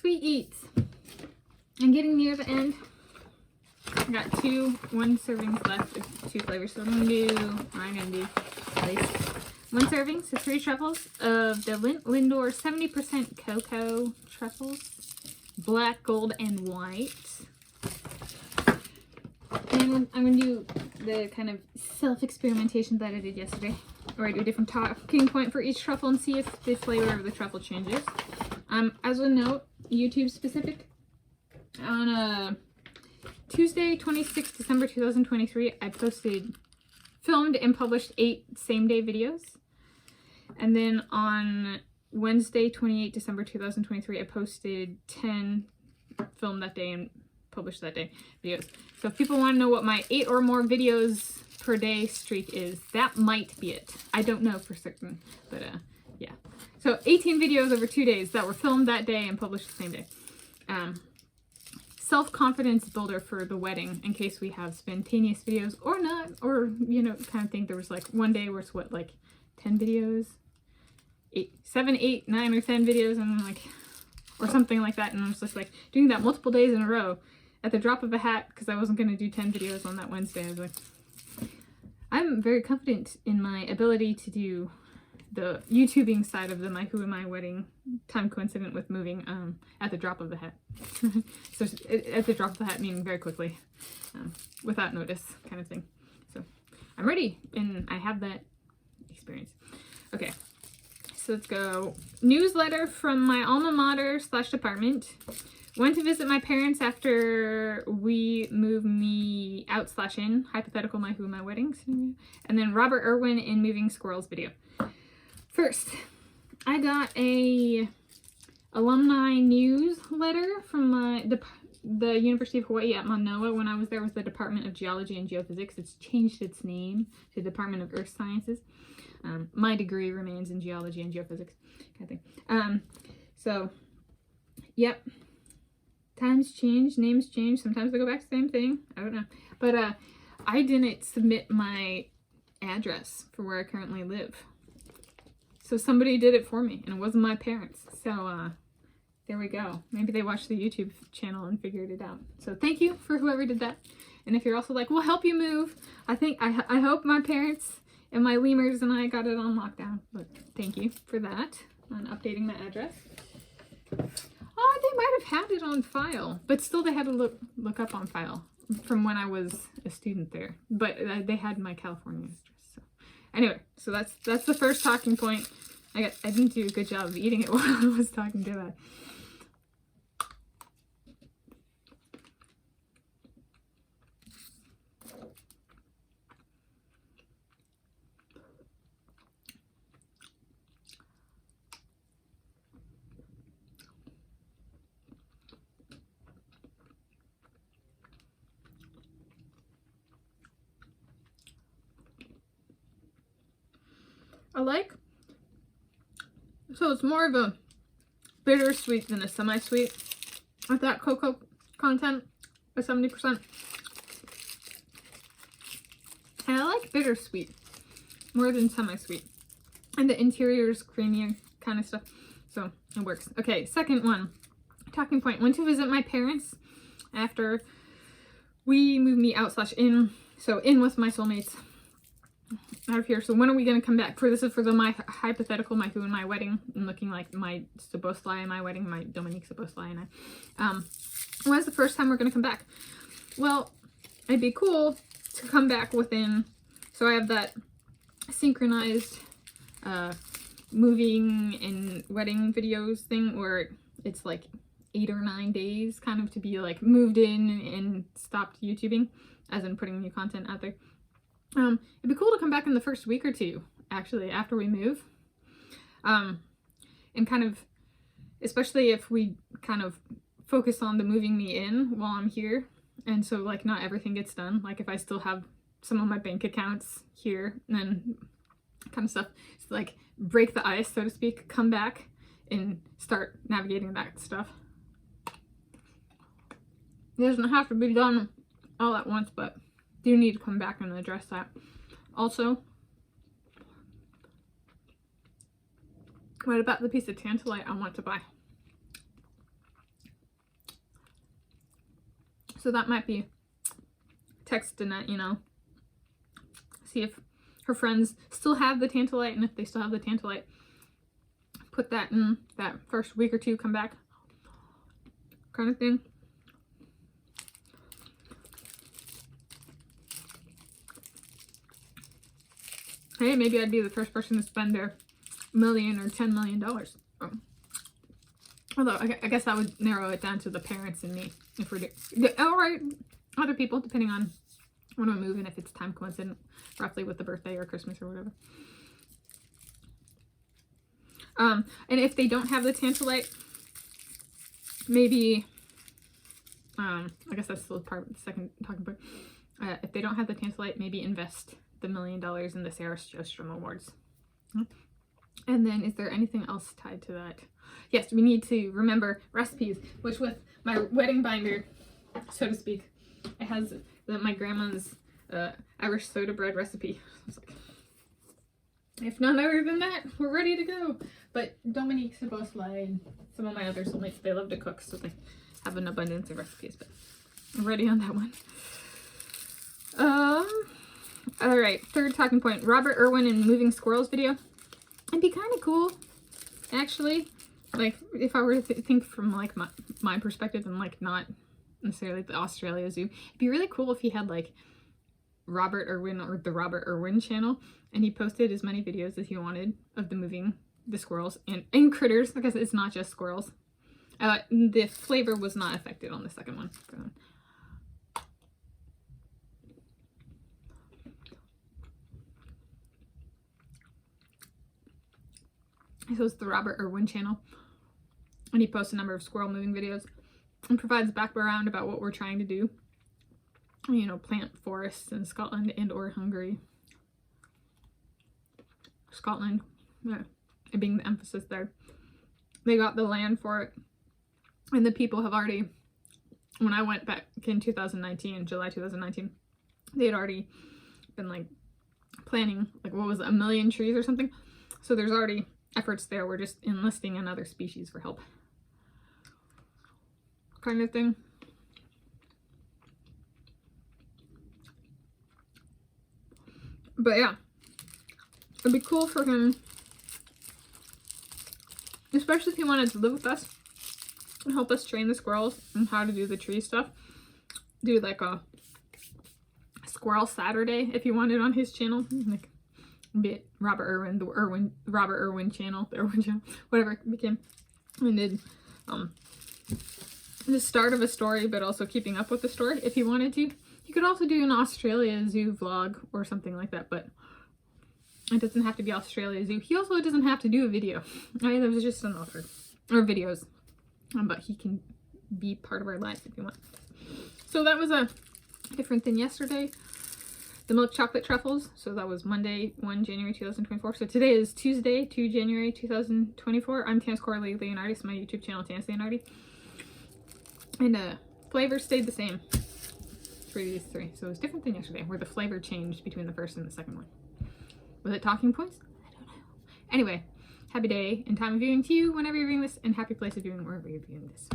Sweet eats. I'm getting near the end. I got one servings left of 2 flavors, so I'm gonna do at least 1 serving, so 3 truffles of the Lindt Lindor 70% cocoa truffles, black, gold, and white. And I'm gonna do the kind of self-experimentation that I did yesterday, where I do a different talking point for each truffle and see if the flavor of the truffle changes. As a note, YouTube specific, on Tuesday, 26 December 2023, I filmed and published 8 same-day videos. And then on Wednesday, 28 December 2023, I posted 10 filmed that day and published that day videos. So if people want to know what my 8 or more videos per day streak is, that might be it. I don't know for certain, but yeah. So 18 videos over 2 days that were filmed that day and published the same day. Self-confidence builder for the wedding, in case we have spontaneous videos or not, or, you know, kind of thing. There was like one day where it's what, like 10 videos? 7, 8, 9, or 10 videos, and I'm like, or something like that. And I was just like doing that multiple days in a row at the drop of a hat, because I wasn't going to do 10 videos on that Wednesday. I was like, I'm very confident in my ability to do the YouTubing side of the My Who Am I wedding, time coincident with moving, at the drop of the hat. So at the drop of the hat meaning very quickly, without notice kind of thing. So I'm ready, and I have that experience. Okay, so let's go. Newsletter from my alma mater / department. Went to visit my parents after we moved me out / in, hypothetical My Who Am I wedding scenario. And then Robert Irwin in Moving Squirrels video. First, I got a alumni newsletter from the University of Hawaii at Manoa when I was there with the Department of Geology and Geophysics. It's changed its name to Department of Earth Sciences. My degree remains in Geology and Geophysics, kind of thing. So, yep. Times change, names change. Sometimes they go back to the same thing. I don't know. But I didn't submit my address for where I currently live. So somebody did it for me, and it wasn't my parents. So there we go. Maybe they watched the YouTube channel and figured it out. So thank you for whoever did that. And if you're also like, we'll help you move, I hope my parents and my lemurs and I got it on lockdown. But thank you for that, on updating my address. Oh, they might have had it on file, but still they had to look up on file from when I was a student there. But they had my California address. So anyway, so that's the first talking point. I didn't do a good job of eating it while I was talking to that. So it's more of a bittersweet than a semi-sweet with that cocoa content of 70%. And I like bittersweet more than semi-sweet. And the interior is creamier kind of stuff. So it works. Okay, second one. Talking point. Went to visit my parents after we moved me out / in. So in with my soulmates. Out of here. So when are we going to come back? This is for my hypothetical My Who and My wedding, and looking like my supposed to lie in my wedding, my Dominique supposed to lie and I. When's the first time we're going to come back? Well, it'd be cool to come back within, so I have that synchronized moving and wedding videos thing where it's like 8 or 9 days kind of to be like moved in and stopped YouTubing, as in putting new content out there. It'd be cool to come back in the first week or two, actually, after we move. And kind of, especially if we kind of focus on the moving me in while I'm here. And so, like, not everything gets done. Like, if I still have some of my bank accounts here, and kind of stuff. So, like, break the ice, so to speak, come back and start navigating that stuff. It doesn't have to be done all at once, but do need to come back and address that. Also, what about the piece of tantalite I want to buy? So that might be text Annette, you know, see if her friends still have the Tantalite, and if they still have the Tantalite, put that in that first week or two, come back, kind of thing. Hey, maybe I'd be the first person to spend their $1 million or $10 million. Although, I guess that would narrow it down to the parents and me. If we're or other people, depending on when we move and if it's time coincident, roughly with the birthday or Christmas or whatever. And if they don't have the Tantalite, maybe, I guess that's still part of the second talking point. If they don't have the Tantalite, maybe invest the $1 million in the Sarah Sjostrom Awards. And then, is there anything else tied to that? Yes, we need to remember recipes, which with my wedding binder, so to speak, it has my grandma's Irish soda bread recipe. I was like, if none other than that, we're ready to go. But Dominique's and Bosley and some of my other soulmates, they love to cook, so they have an abundance of recipes, but I'm ready on that one. Alright, third talking point, Robert Irwin and Moving Squirrels video. It'd be kind of cool, actually, like, if I were to think from, like, my perspective and, like, not necessarily the Australia Zoo. It'd be really cool if he had, like, Robert Irwin or the Robert Irwin channel, and he posted as many videos as he wanted of the squirrels and critters, because it's not just squirrels. The flavor was not affected on the second one. So it's the Robert Irwin channel, and he posts a number of squirrel moving videos and provides background about what we're trying to do. You know, plant forests in Scotland and or Hungary. Scotland, yeah, it being the emphasis there. They got the land for it, and the people have already, when I went back in 2019, July 2019, they had already been like planting, like, what was it, 1 million trees or something. So there's already efforts there. We're just enlisting another species for help, kind of thing. But yeah, it'd be cool for him, especially if he wanted to live with us and help us train the squirrels and how to do the tree stuff. Do like a Squirrel Saturday if you wanted on his channel, like be it Robert Irwin, Robert Irwin channel, the Irwin channel, whatever it became, and did the start of a story, but also keeping up with the story if you wanted to. You could also do an Australia Zoo vlog or something like that, but it doesn't have to be Australia Zoo. He also doesn't have to do a video. That was just an offer, or videos, but he can be part of our life if you want. So that was a different than yesterday. The milk chocolate truffles. So that was Monday, 1 January 2024. So today is Tuesday, 2 January 2024. I'm Tanis Coralee Leonhardi. It's my YouTube channel, Tanis Leonhardi. And flavor stayed the same for these three. So it was different than yesterday, where the flavor changed between the first and the second one. Was it talking points? I don't know. Anyway, happy day and time of viewing to you whenever you're viewing this, and happy place of viewing wherever you're viewing this.